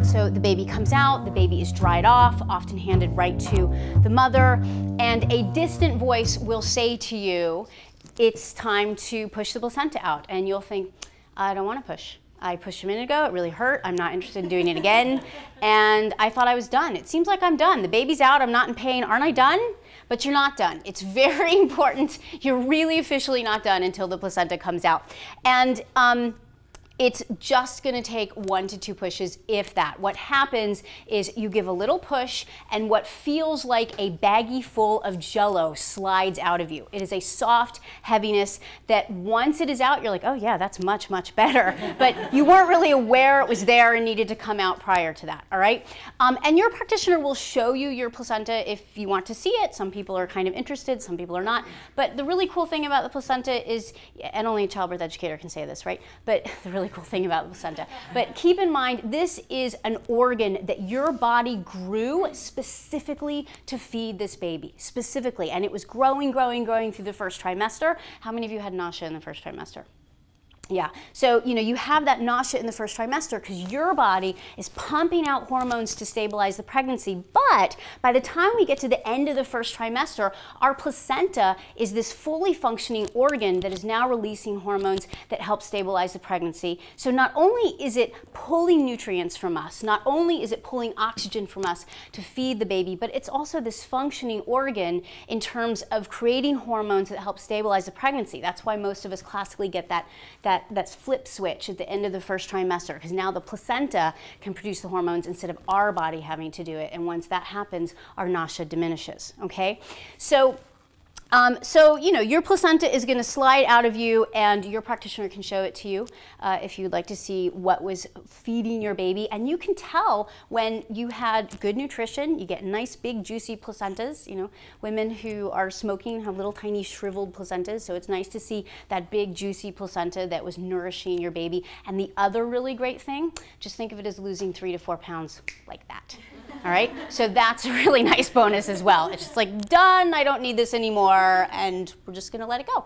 So the baby comes out, the baby is dried off, often handed right to the mother, and a distant voice will say to you, it's time to push the placenta out. And you'll think, I don't want to push. I pushed a minute ago, it really hurt, I'm not interested in doing it again, and I thought I was done. It seems like I'm done. The baby's out, I'm not in pain. Aren't I done? But you're not done. It's very important. You're really officially not done until the placenta comes out. And it's just gonna take 1 to 2 pushes, if that. What happens is you give a little push and what feels like a baggie full of Jell-O slides out of you. It is a soft heaviness that once it is out, you're like, oh yeah, that's much, much better. But you weren't really aware it was there and needed to come out prior to that, all right? And your practitioner will show you your placenta if you want to see it. Some people are kind of interested, some people are not. But the really cool thing about the placenta is, and only a childbirth educator can say this, right? But the really cool thing about the placenta. But keep in mind, this is an organ that your body grew specifically to feed this baby, specifically. And it was growing, growing, growing through the first trimester. How many of you had nausea in the first trimester? Yeah, so you have that nausea in the first trimester because your body is pumping out hormones to stabilize the pregnancy. But by the time we get to the end of the first trimester, our placenta is this fully functioning organ that is now releasing hormones that help stabilize the pregnancy. So not only is it pulling nutrients from us, not only is it pulling oxygen from us to feed the baby, but it's also this functioning organ in terms of creating hormones that help stabilize the pregnancy. That's why most of us classically get that flip switch at the end of the first trimester, because now the placenta can produce the hormones instead of our body having to do it. And once that happens, our nausea diminishes, okay? So your placenta is going to slide out of you, and your practitioner can show it to you if you'd like to see what was feeding your baby. And you can tell when you had good nutrition. You get nice, big, juicy placentas. Women who are smoking have little, tiny, shriveled placentas. So it's nice to see that big, juicy placenta that was nourishing your baby. And the other really great thing, just think of it as losing 3 to 4 pounds like that. All right, so that's a really nice bonus as well. It's just like, done, I don't need this anymore, and we're just gonna let it go.